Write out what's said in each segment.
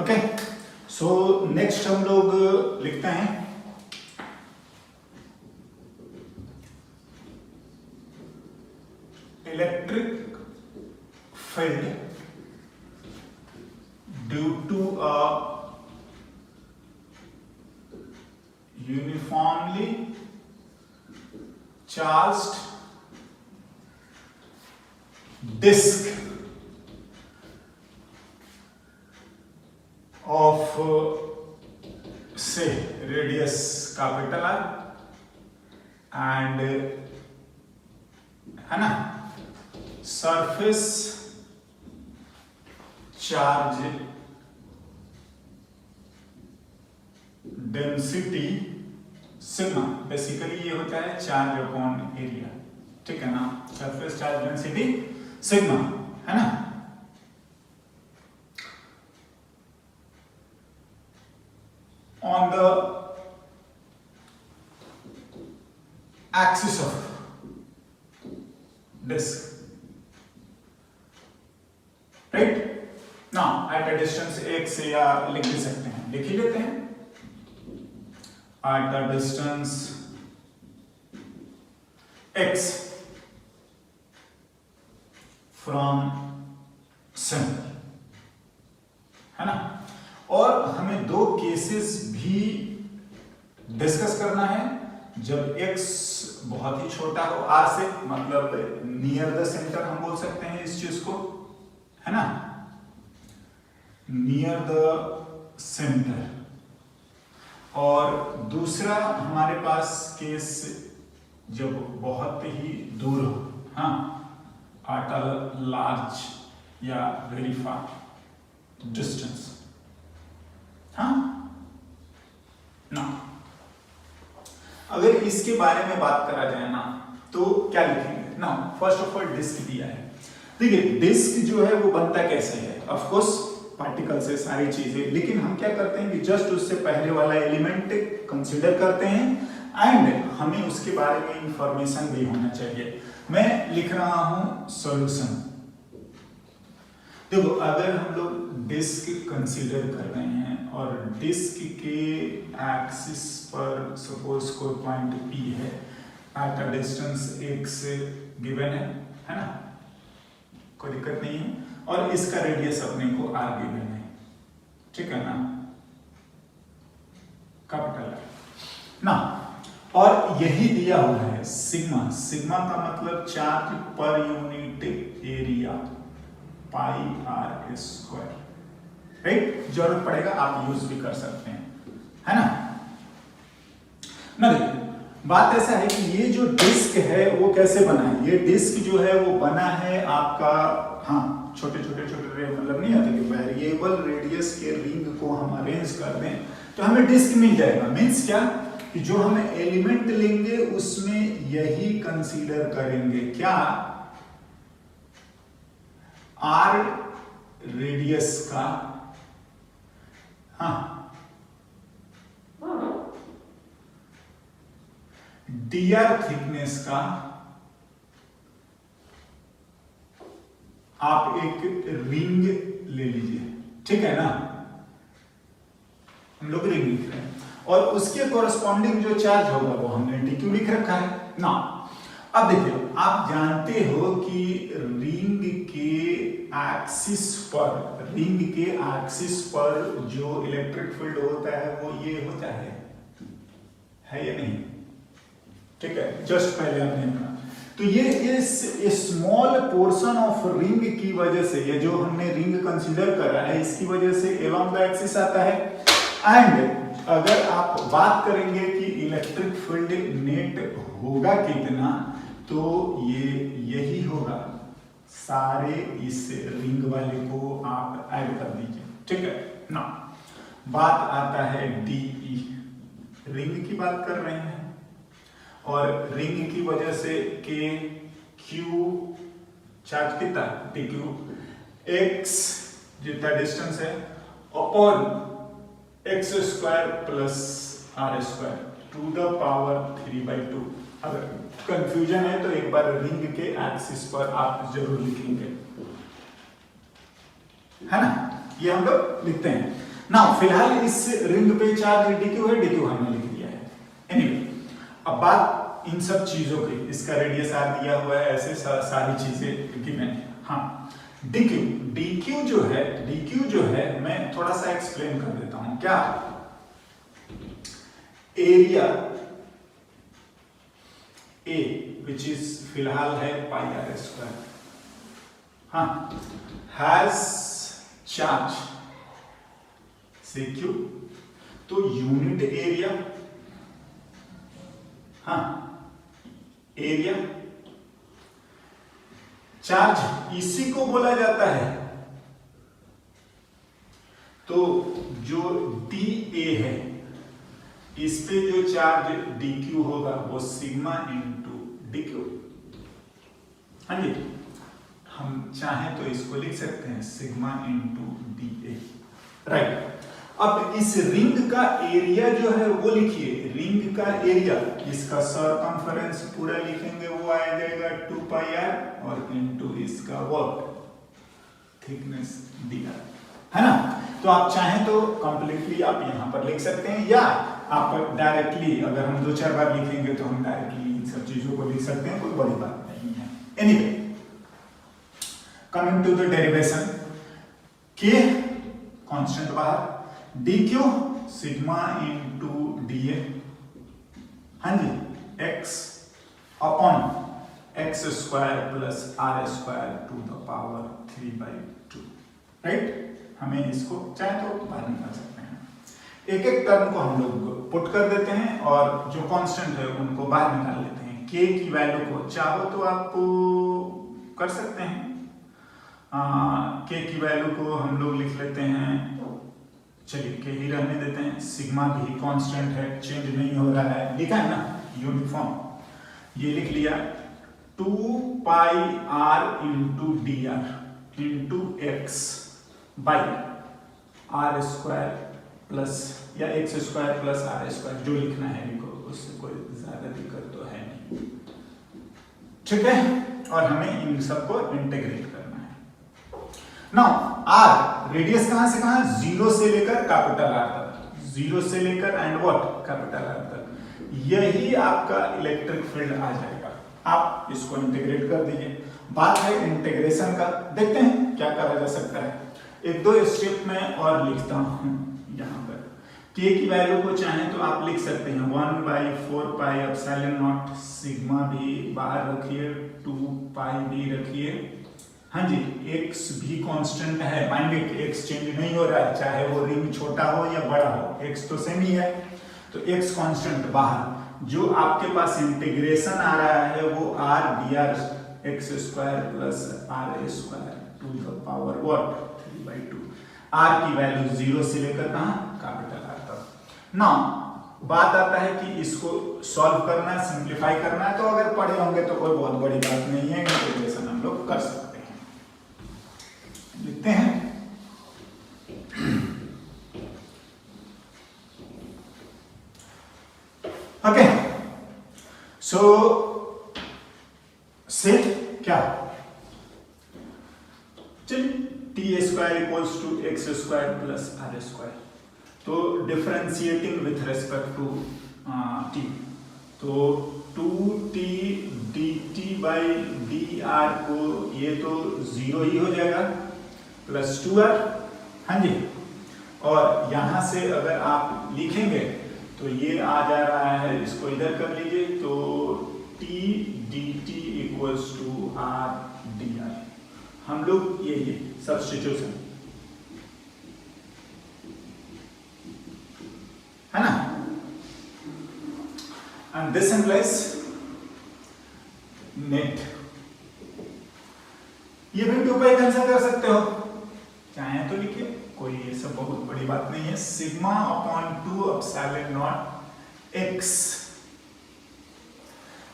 Okay, so next हम लोग लिखते हैं electric field due to a uniformly charged disk of say radius capital R and है ना surface charge density sigma, basically ये होता है चार्ज अपॉन एरिया, ठीक है ना, सरफेस चार्ज डेंसिटी सिग्मा, है ना। On the axis of disc, right now at a distance x से या लिख भी सकते हैं, लिख ही लेते हैं at the distance x from center, है ना। और हमें दो केसेस भी डिस्कस करना है, जब x बहुत ही छोटा हो r से, मतलब नियर द सेंटर हम बोल सकते हैं इस चीज को, है ना, नियर द सेंटर। और दूसरा हमारे पास केस जब बहुत ही दूर हो, हाँ, एट अ लार्ज या वेरी फार डिस्टेंस, हाँ ना। अगर इसके बारे में बात करा जाए ना तो क्या लिखेंगे ना, फर्स्ट ऑफ ऑल डिस्क दिया है, देखिए डिस्क जो है वो बनता कैसे है, ऑफ कोर्स पार्टिकल से सारी चीजें, लेकिन हम क्या करते हैं कि जस्ट उससे पहले वाला एलिमेंट कंसीडर करते हैं एंड हमें उसके बारे में इंफॉर्मेशन भी होना चाहिए। मैं लिख रहा हूं सॉल्यूशन। देखो अगर हम लोग डिस्क कंसीडर कर रहे हैं और डिस्क के एक्सिस पर सपोज कोई पॉइंट P है eight a distance x given है ना, कोई दिक्कत नहीं है, और इसका रेडियस अपने को r गिवन है, ठीक है ना, कैपिटल R ना। और यही दिया हुआ है सिग्मा, सिग्मा का मतलब charge per unit area pi r square, right, जरूरत पड़ेगा आप यूज भी कर सकते हैं, है ना। ना देखिए बात ऐसा है कि ये जो डिस्क है वो कैसे बना है, ये डिस्क जो है वो बना है आपका, हाँ, छोटे छोटे मतलब नहीं आते कि वेरिएबल रेडियस के रिंग को हम अरेंज कर दें तो हमें डिस्क मिल जाएगा। मींस क्या कि जो हम एलिमेंट लेंगे उसमें यही कंसीडर करेंगे, क्या, आर रेडियस का, हाँ, डीआर थिकनेस का आप एक रिंग ले लीजिए, ठीक है ना, हम लोग रिंग लिख रहे हैं और उसके कोरस्पॉन्डिंग जो चार्ज होगा वो हमने dq लिख रखा है ना। अब देखिए आप जानते हो कि रिंग के एक्सिस पर जो इलेक्ट्रिक फील्ड होता है वो ये होता है या नहीं, ठीक है, जस्ट पहले हमने पढ़ा। तो ये स्मॉल पोर्शन ऑफ रिंग की वजह से, ये जो हमने रिंग कंसीडर करा है इसकी वजह से अलोंग द एक्सिस आता है। एंड अगर आप बात करेंगे कि इलेक्ट्रिक फील्ड नेट होगा कितना, तो ये यही होगा, सारे इस रिंग वाले को आप ऐड कर दीजिए, ठीक है ना। बात आता है DE, रिंग की बात कर रहे हैं और रिंग की वजह से के क्यू चार्ज कितना dq, x जितना डिस्टेंस है upon x square plus r square to the power 3/2। अगर कंफ्यूजन है तो एक बार रिंग के एक्सिस पर आप जरूर लिखेंगे, है ना, ये हम लोग लिखते हैं। ना फिलहाल इस रिंग पे चार्ज dq है, dq हमने लिख दिया है। एनीवे अब बात इन सब चीजों की, इसका रेडियस r दिया हुआ है, ऐसे सारी चीजें गिवन है। हाँ dq जो है मैं थोड़ा सा एक्सप्लेन कर देता हूं। क्या एरिया A which is फिलहाल है पाई r स्क्वायर, हाँ हैज चार्ज से क्यू, तो यूनिट एरिया, हाँ एरिया चार्ज इसी को बोला जाता है। तो जो dA है इस पे जो चार्ज dq होगा वो सिग्मा इंटू dq। हाँ जी, हम चाहें तो इसको लिख सकते हैं सिग्मा इंटू dA, राइट। अब इस रिंग का एरिया जो है वो लिखिए, रिंग का एरिया, इसका सरकमफेरेंस पूरा लिखेंगे वो आ जाएगा 2 पाई r और इंटू इसका वर्क थिकनेस dr, है ना। तो आप चाहें तो कंप्लीटली आप यहां पर लिख सकते हैं, या आप डायरेक्टली अगर हम 2-4 बार लिखेंगे तो हम डायरेक्टली इन सब चीजों को लिख सकते हैं, कोई बड़ी बात नहीं है। Anyway coming to the derivation, k constant बाहर, dq सिग्मा इंटू dA, हाँ जी, x upon x square plus r square to the power 3/2, right. हमें इसको चाहे तो बाहर निकाल सकते हैं, एक एक टर्म को हम लोग पुट कर देते हैं और जो कांस्टेंट है उनको बाहर निकाल लेते हैं। k की वैल्यू को चाहो तो आप कर सकते हैं, k की वैल्यू को हम लोग लिख लेते हैं, चलिए k ही रहने देते हैं, सिग्मा भी कांस्टेंट है, चेंज नहीं हो रहा है, लिखा है ना यूनिफॉर्म, ये लिख लिया 2 पाई r into dr into x by r square plus या x square plus r square, जो लिखना है लिखो, उससे कोई ज्यादा दिक्कत तो है नहीं, ठीक है। और हमें इन सबको इंटीग्रेट करना है। नाउ r रेडियस कहां से कहां, 0 से लेकर कैपिटल R तक, 0 से लेकर एंड व्हाट कैपिटल R तक, यही आपका इलेक्ट्रिक फील्ड आ जाएगा। आप इसको इंटीग्रेट कर दीजिए। बात है इंटीग्रेशन का, देखते हैं क्या करा जा सकता है। एक दो स्टेप में और लिखता हूं यहां पर, k की वैल्यू को चाहें तो आप लिख सकते हैं 1/4 पाई एप्सिलॉन नॉट, सिग्मा भी बाहर रखिए, 2 पाई भी रखिए, हाँ जी, x भी कांस्टेंट है, माइंड x चेंज नहीं हो रहा है, चाहे वो रिंग छोटा हो या बड़ा हो, x तो सेम ही है, तो x कांस्टेंट बाहर। जो आपके पास इंटीग्रेशन आ रहा है वो r dr x square plus r square to the power what 3/2, r की वैल्यू 0 से लेकर कहां कैपिटल R तक। नाउ बात आता है कि इसको सॉल्व करना, सिंपलीफाई करना है, तो अगर पढ़े होंगे तो कोई बहुत बड़ी बात नहीं है, इंटीग्रेशन हम लोग कर सकते हैं। लिखते हैं ओके, सो से क्या, चलिए T square equals to X square plus R square, तो differentiating with respect to T, तो 2t dt बाई dr को ये तो 0 ही हो जाएगा प्लस 2r, हाँ जी, और यहां से अगर आप लिखेंगे तो ये आ जा रहा है, इसको इधर कर लीजिए, तो t dt equals to r dr, हम लोग ये सब्स्टिट्यूशन है ना, एंड दिस इम्प्लाइज नेट, ये भी 2 पाई कैंसिल कर सकते हो, चाहे तो लिखिए, कोई ये सब बहुत बड़ी बात नहीं है, sigma upon 2 epsilon naught x,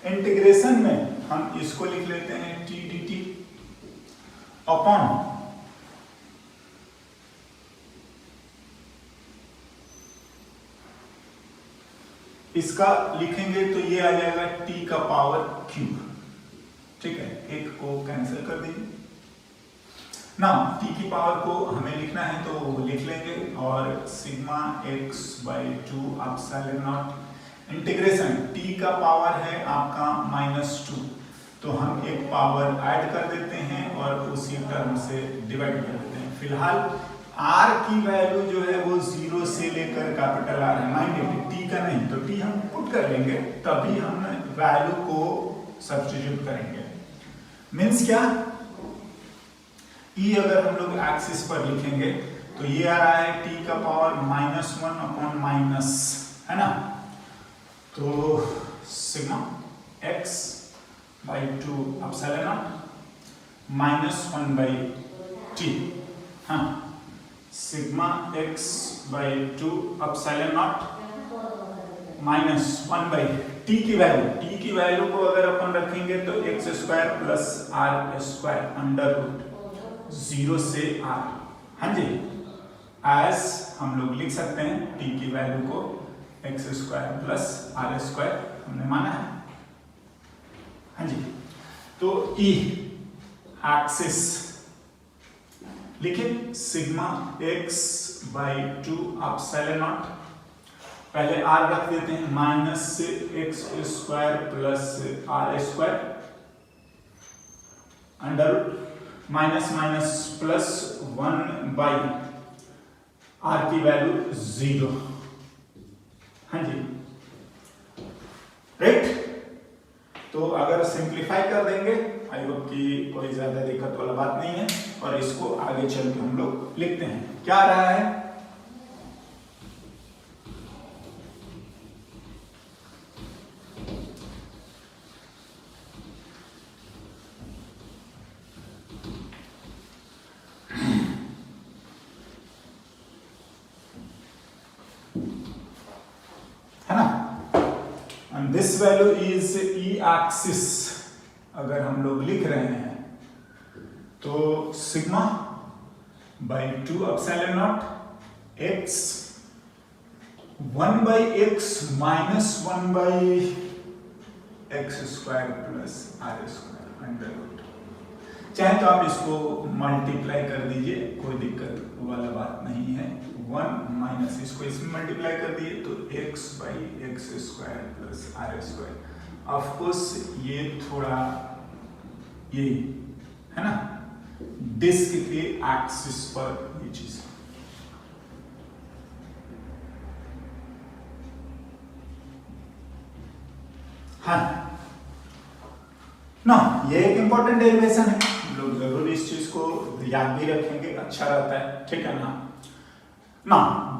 integration में हम इसको लिख लेते हैं t dt अपॉन इसका लिखेंगे तो ये आ जाएगा t का पावर क्यूब, ठीक है, एक को कैंसिल कर दीजिए, ना टी की पावर को हमें लिखना है तो लिख लेंगे, और sigma x by 2 epsilon not integration T का पावर है आपका -2, तो हम एक पावर ऐड कर देते हैं और उसी टर्म से डिवाइड कर देते हैं। फिलहाल r की वैल्यू जो है वो 0 से लेकर कैपिटल R है, माइंड टी का नहीं, तो टी हम पुट कर लेंगे, तभी हम वैल्यू को सब्स्टिट्यूट करेंगे। मीन्स क्या, e अगर हम लोग एक्सिस पर लिखेंगे तो ये आ रहा है t का पावर -1 अपॉन माइनस, है ना, तो sigma x by 2 epsilon naught -1 by t, हाँ, sigma x by 2 epsilon naught -1 by t की वैल्यू को अगर अपन रखेंगे तो x square plus r square under root 0 से r, हाँ जी, एज हम लोग लिख सकते हैं t की वैल्यू को x square plus r square हमने माना है, हाँ जी। तो e एक्सिस लिखे sigma x by 2 epsilon not, पहले r रख देते हैं, माइनस से x square plus r square under minus minus plus 1 by r की वैल्यू 0, हाँ जी, राइट। तो अगर सिंप्लीफाई कर देंगे, आई होप कि कोई ज्यादा दिक्कत वाला बात नहीं है, और इसको आगे चल के हम लोग लिखते हैं। क्या आ रहा है, है ना, and this value is e axis अगर हम लोग लिख रहे हैं तो sigma by 2 epsilon naught x 1 by x minus 1 by x square plus r square under root, चाहे तो आप इसको मल्टीप्लाई कर दीजिए, कोई दिक्कत वाला बात नहीं है, 1 माइनस इसको इसमें मल्टीप्लाई कर दिए तो x by X square plus r square. Of course ये थोड़ा ये है ना, डिस्क के एक्सिस पर ये चीज, हाँ ना, ये एक इंपॉर्टेंट डेरिवेशन है, हम लोग जरूर इस चीज को याद भी रखेंगे, अच्छा रहता है, ठीक है ना। ना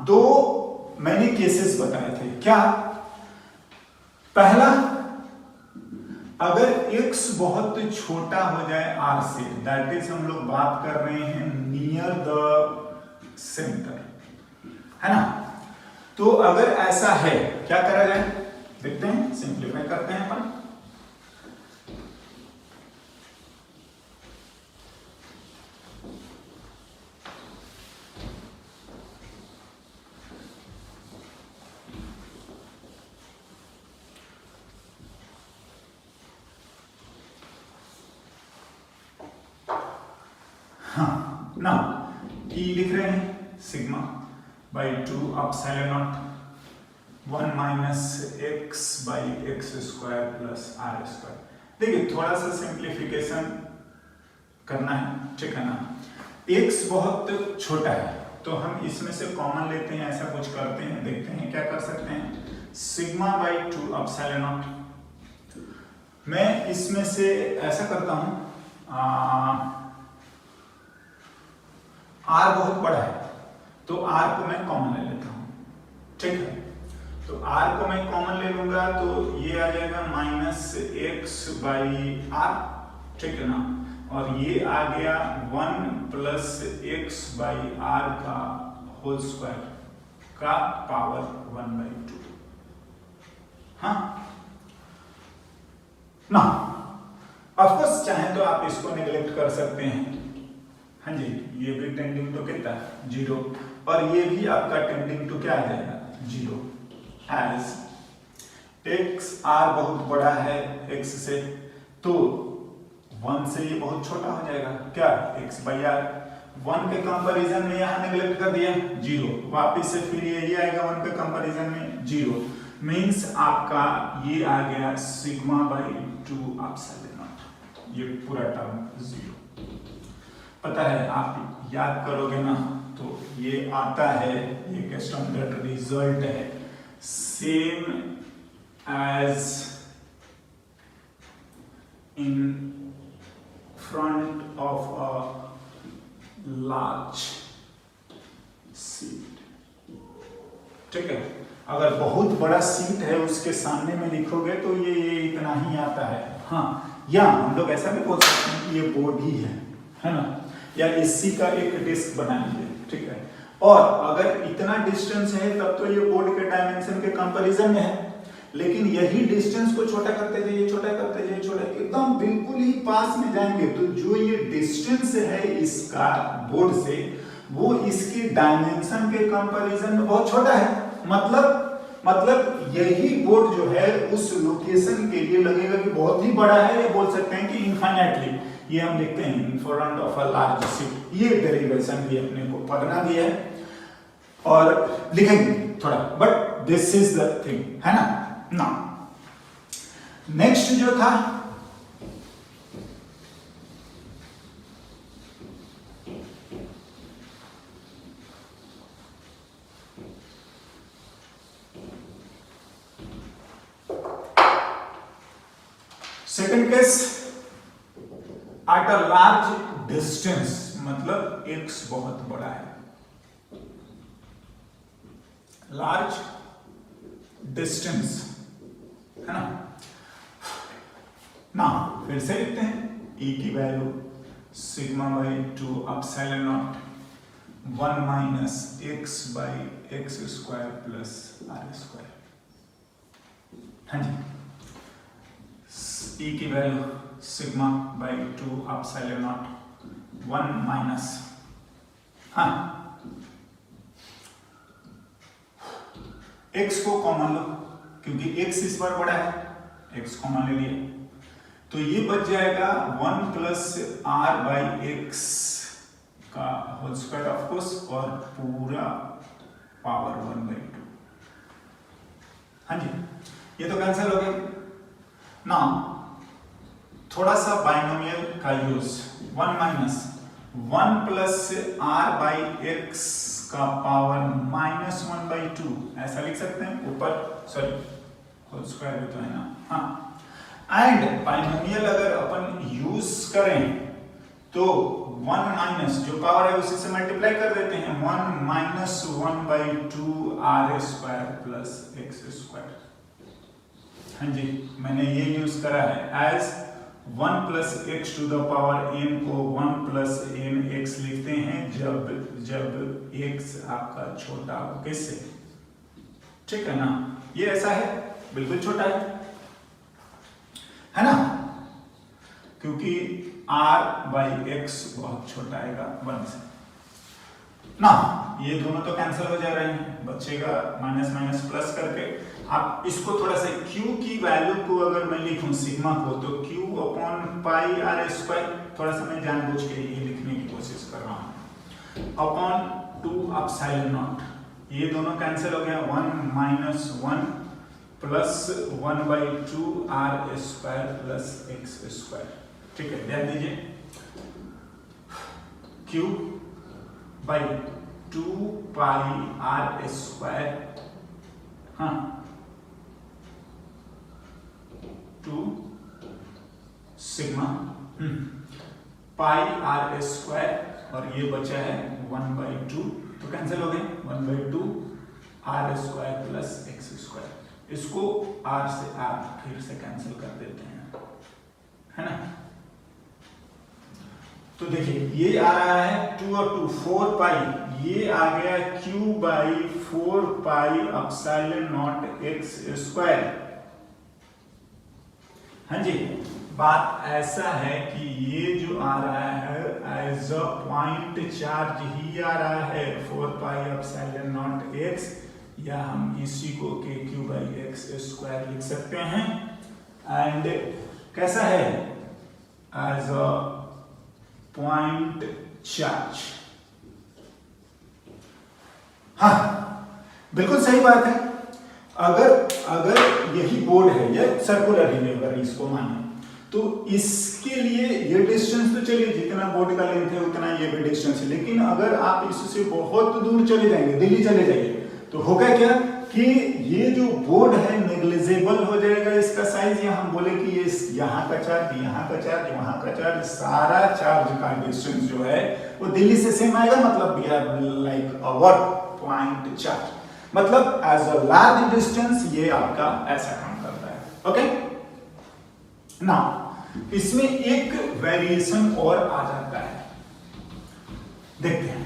दो मैंने केसेस बताए थे, क्या, पहला अगर x बहुत छोटा हो जाए r से, दैट इज हम लोग बात कर रहे हैं नियर द सेंटर, है ना, तो अगर ऐसा है क्या करा जाए, देखते हैं, सिंप्लीफाई करते हैं अपन। हाँ ना, e लिख रहे हैं sigma by 2 epsilon naught 1 minus X by X square plus r square. देखिए थोड़ा सा सिंप्लीफिकेशन करना है, ठीक है ना, x बहुत छोटा है तो हम इसमें से कॉमन लेते हैं, ऐसा कुछ करते हैं, देखते हैं क्या कर सकते हैं। सिग्मा बाई 2 एप्सिलॉन नॉट, मैं इसमें से ऐसा करता हूं, r बहुत बड़ा है तो r को मैं कॉमन ले लेता हूं, ठीक है, तो r को मैं कॉमन ले लूंगा तो ये आ जाएगा माइनस एक्स बाई r, ठीक है ना, और ये आ गया 1 प्लस एक्स बाई r का होल स्क्वायर का पावर 1/2, हाँ ना। ऑफ कोर्स चाहे तो आप इसको नेग्लेक्ट कर सकते हैं, हाँ जी, ये भी टेंडिंग टू कितना 0, और ये भी आपका टेंडिंग टू क्या आ जाएगा 0, एज x r बहुत बड़ा है x से, तो 1 से ये बहुत छोटा हो जाएगा, क्या x बाई आर। 1 के कंपैरिजन में यहाँ नेगलेक्ट कर दिया 0, वापिस से फिर ये आएगा 1 के कंपैरिजन में 0, मीन्स आपका ये आ गया सिग्मा बाई 2 एप्सिलॉन नॉट, ये पूरा टर्म 0। पता है आप याद करोगे ना तो ये आता है, ये स्टैंडर्ड रिजल्ट है, same as in front of a large seat। ठीक है, अगर बहुत बड़ा सीट है उसके सामने में लिखोगे तो ये इतना ही आता है। हाँ, या हम लोग ऐसा भी बोल सकते हैं कि ये बोर्ड ही है ना, या एसी का एक डिस्क बना लीजिए, ठीक है। और अगर इतना डिस्टेंस है तब तो ये बोर्ड के डायमेंशन के कंपैरिजन में है, लेकिन यही डिस्टेंस को छोटा करते जाइए, छोटा करते जाइए, छोटा, एकदम बिल्कुल ही पास में जाएंगे तो जो ये डिस्टेंस है इसका बोर्ड से, वो इसके डायमेंशन के कंपैरिजन में बहुत छोटा है। मतलब यही बोर्ड जो है उस लोकेशन के लिए लगेगा कि बहुत ही बड़ा है, या बोल सकते हैं कि इनफाइनाइटली, ये हम लिखते हैं in front of a large seat. ये डेरिवेशन भी अपने को पढ़ना भी है और लिखेंगे थोड़ा, but this is the thing, है ना। ना नेक्स्ट जो था second case, at a large distance, मतलब x बहुत बड़ा है, लार्ज डिस्टेंस, है ना। फिर से लिखते हैं e की value sigma by 2 epsilon naught 1 minus x by X square plus R square. हाँ जी, e की value sigma by 2 epsilon naught 1 minus, हाँ, x को कॉमन लो क्योंकि x इस बार बड़ा है, x कॉमन ले लिए तो ये बच जाएगा 1 प्लस आर बाई एक्स का होल स्क्वायर ऑफ कोर्स, और पूरा पावर 1/2। हाँ जी, ये तो कैंसिल हो गया ना। थोड़ा सा बाइनोमियल का use, 1 minus 1 plus R by X का पावर -1/2, ऐसा लिख सकते हैं ऊपर, सॉरी होल स्क्वायर भी तो है ना। हाँ, एंड बाइनोमियल अगर अपन यूज करें तो 1 माइनस जो पावर है उसी से मल्टीप्लाई कर देते हैं, 1 minus 1/2 R square plus X square. हाँ जी, मैंने ये यूज करा है as 1 plus X to the power n को 1 प्लस n x लिखते हैं जब x आपका छोटा हो, किससे, ठीक है ना। ये ऐसा है, बिल्कुल छोटा है ना, क्योंकि r बाई x बहुत छोटा आएगा 1 से ना। ये दोनों तो कैंसिल हो जा रहे हैं, बचेगा माइनस माइनस प्लस करके। आप इसको थोड़ा सा q की वैल्यू को अगर मैं लिखूं सिग्मा को, तो q upon pi R square, थोड़ा सा मैं जानबूझ के ये लिखने की कोशिश कर रहा हूं, अपॉन 2 एप्सिलॉन नॉट, ये दोनों कैंसिल हो गया, 1 minus 1 plus 1/2 R square plus X square. ठीक है, ध्यान दीजिए, q by 2 pi R square, हाँ, 2 सिग्मा पाई आर स्क्वायर, और ये बचा है 1/2, तो कैंसिल हो गए, 1/2 R square plus X square. इसको r से r फिर से कैंसिल कर देते हैं, है ना। तो देखिए ये आ रहा है 2 और 2 4 पाई, ये आ गया q by 4 pi epsilon not x square. हाँ जी, बात ऐसा है कि ये जो आ रहा है एज अ पॉइंट चार्ज ही आ रहा है 4 पाई एप्सिलॉन नॉट एक्स, या हम इसी को kq बाई एक्स स्क्वायर लिख सकते हैं। एंड कैसा है, एज अ पॉइंट चार्ज। हाँ बिल्कुल सही बात है। अगर यही बोर्ड है, ये सर्कुलर ही अगर इसको माने तो इसके लिए ये डिस्टेंस तो चलिए जितना बोर्ड का लेंथ है उतना ये भी डिस्टेंस है, लेकिन अगर आप इससे बहुत दूर चले जाएंगे, दिल्ली चले जाइए, तो होगा क्या कि ये जो बोर्ड है नेग्लिजिबल हो जाएगा इसका साइज, या हम बोले कि ये यहाँ का चार्ज, यहाँ का चार्ज, वहां का चार्ज, सारा चार्ज का डिस्टेंस जो है वो दिल्ली से सेम आएगा। मतलब we are like a what point charge, मतलब एज अ लार्ज डिस्टेंस ये आपका ऐसा काम करता है। ओके नाउ इसमें एक वेरिएशन और आ जाता है, देखते हैं।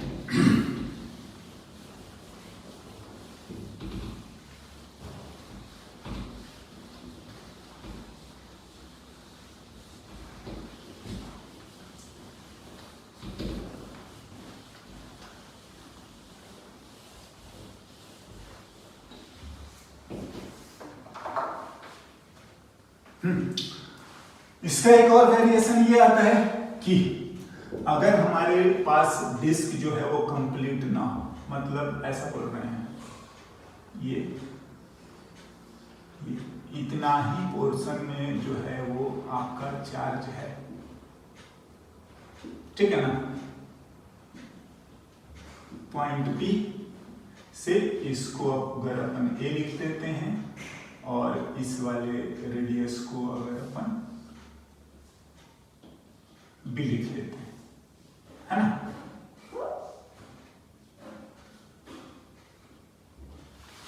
इसका एक और वेरिएशन ये आता है कि अगर हमारे पास डिस्क जो है वो कंप्लीट ना हो, मतलब ऐसा बोल रहे हैं ये इतना ही पोर्शन में जो है वो आपका चार्ज है, ठीक है ना, पॉइंट बी से इसको अगर अपन ए लिख देते हैं और इस वाले रेडियस को अगर अपन बी लिख लेते हैं, है ना,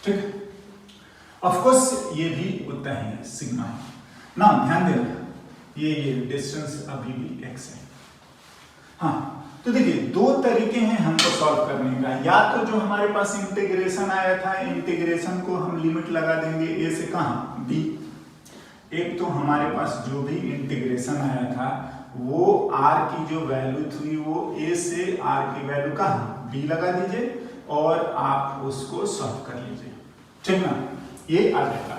ठीक है। ऑफ कोर्स ये भी उतना ही है, सिग्मा है ना, ध्यान देना ये डिस्टेंस अभी भी x है। हाँ तो देखिए दो तरीके हैं हमको सॉल्व करने का, या तो जो हमारे पास इंटीग्रेशन आया था, इंटीग्रेशन को हम लिमिट लगा देंगे a से कहां b, एक तो हमारे पास जो भी इंटीग्रेशन आया था वो r की जो वैल्यू थी वो a से r की वैल्यू कहां b लगा दीजिए और आप उसको सॉल्व कर लीजिए, ठीक ना, ये आ जाएगा।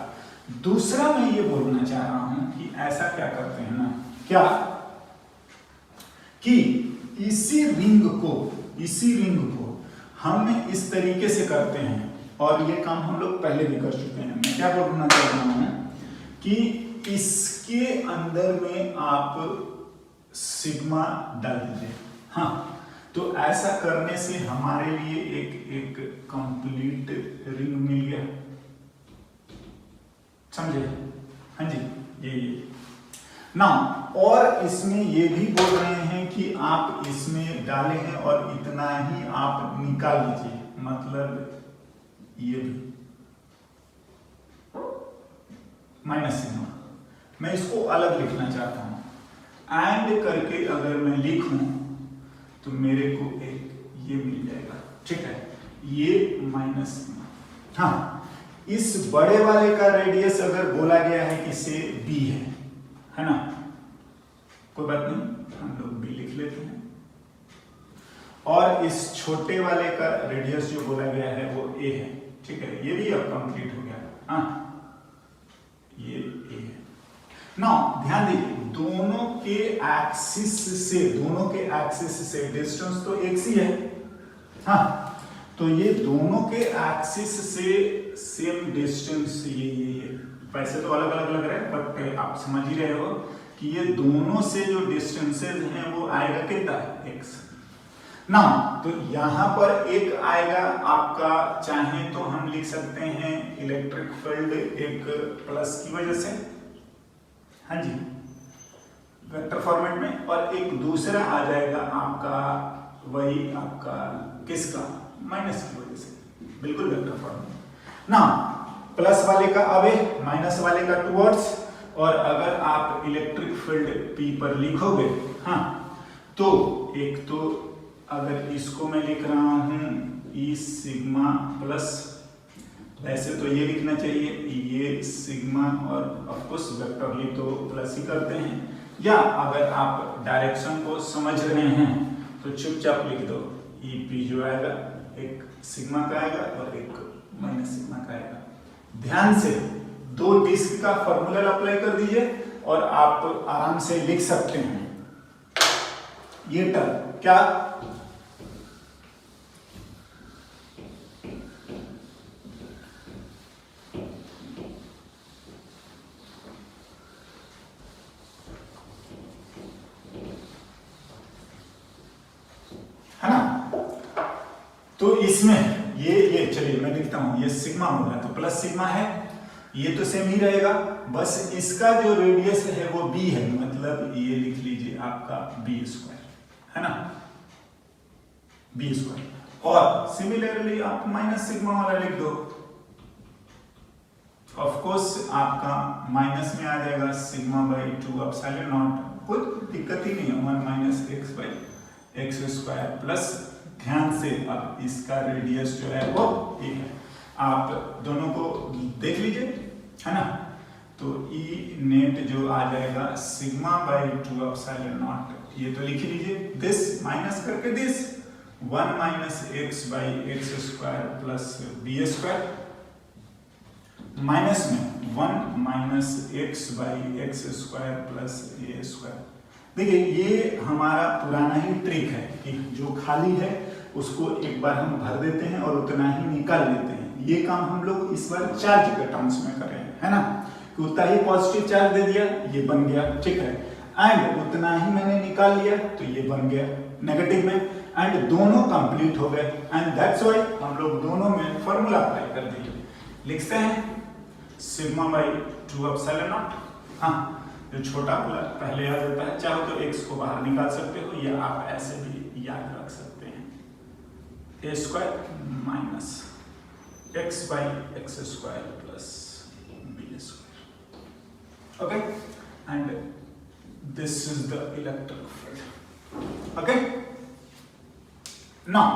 दूसरा मैं ये बोलना चाह रहा हूं कि ऐसा क्या करते हैं ना, क्या कि इसी रिंग को हम इस तरीके से करते हैं, और ये काम हम लोग पहले भी कर चुके हैं। मैं क्या बोलना चाह रहा हूं कि इसके अंदर में आप सिग्मा डाल दीजिए। हाँ तो ऐसा करने से हमारे लिए एक कंप्लीट रिंग मिल गया, समझे? हाँ जी, ये ना, और इसमें ये भी बोल रहे हैं कि आप इसमें डाले हैं और इतना ही आप निकाल लीजिए, मतलब ये भी माइनस सिग्मा। मैं इसको अलग लिखना चाहता हूं, एंड करके अगर मैं लिखूं तो मेरे को एक ये मिल जाएगा, ठीक है, ये माइनस सिग्मा। हाँ इस बड़े वाले का रेडियस अगर बोला गया है कि से b है ना, कोई बात नहीं, हम लोग b लिख लेते हैं, और इस छोटे वाले का रेडियस जो बोला गया है वो a है, ठीक है, ये भी अब कंप्लीट हो गया। हाँ ये a है। नाउ ध्यान दीजिए दोनों के एक्सिस से डिस्टेंस तो एक ही है। हाँ तो ये दोनों के एक्सिस से सेम डिस्टेंस, ये वैसे तो अलग अलग लग रहा है बट आप समझ ही रहे हो कि ये दोनों से जो डिस्टेंसेस हैं वो आएगा कितना, x। ना तो यहां पर एक आएगा आपका, चाहे तो हम लिख सकते हैं इलेक्ट्रिक फील्ड एक प्लस की वजह से, हाँ जी, वेक्टर फॉर्मेट में, और एक दूसरा आ जाएगा आपका वही आपका किसका, माइनस की वजह से, बिल्कुल वेक्टर फॉर्मेट ना, प्लस वाले का अवे, माइनस वाले का टुवर्ड्स, और अगर आप इलेक्ट्रिक फील्ड P पर लिखोगे, हाँ तो एक तो अगर इसको मैं लिख रहा हूं E सिग्मा प्लस, वैसे तो ये लिखना चाहिए ये सिग्मा, और ऑफ कोर्स वेक्टरली तो प्लस ही करते हैं, या अगर आप डायरेक्शन को समझ रहे हैं तो चुपचाप लिख दो EP जो आएगा एक सिग्मा का आएगा और एक माइनस सिग्मा का आएगा। ध्यान से दो डिस्क का फॉर्मूला अप्लाई कर दीजिए और आप आराम से लिख सकते हैं। ये टर्म क्या, है ना। तो इसमें ये चलिए मैं लिखता हूं, ये सिग्मा हो रहा है तो प्लस सिग्मा है, ये तो सेम ही रहेगा, बस इसका जो रेडियस है वो b है, मतलब ये लिख लीजिए आपका b स्क्वायर, है ना, b स्क्वायर। और सिमिलरली आप माइनस सिग्मा वाला लिख दो, ऑफ कोर्स आपका माइनस में आ जाएगा सिग्मा बाई 2 एप्सिलॉन नॉट, कोई दिक्कत ही नहीं है, 1 minus X by X square plus, ध्यान से अब इसका रेडियस जो है वो ये है, आप दोनों को देख लीजिए, है ना। तो ई नेट जो आ जाएगा सिग्मा बाई 2 एप्सिलॉन नॉट, ये तो लिख लीजिए, दिस माइनस करके this 1 minus X by X square plus B square, minus में 1 minus X by X square plus A square. देखिए ये हमारा पुराना ही ट्रिक है कि जो खाली है उसको एक बार हम भर देते हैं और उतना ही निकाल लेते हैं। ये काम हम लोग इस बार चार्ज के टर्म्स में करें, है ना, कि उतना ही पॉजिटिव चार्ज दे दिया, ये बन गया, ठीक है, एंड उतना ही मैंने निकाल लिया तो ये बन गया नेगेटिव में, एंड दोनों कंप्लीट हो गए, एंड दैट्स व्हाई हम लोग दोनों में फॉर्मूला अप्लाई कर दिए, लिखते हैं सिग्मा बाई 2 एप्सिलॉन नॉट, हाँ जो छोटा वाला पहले आ जाता है, चाहो तो x को बाहर निकाल सकते हो या आप ऐसे भी याद रख सकते हैं, A square minus X by X square plus B square, okay, and this is the electric field, okay. Now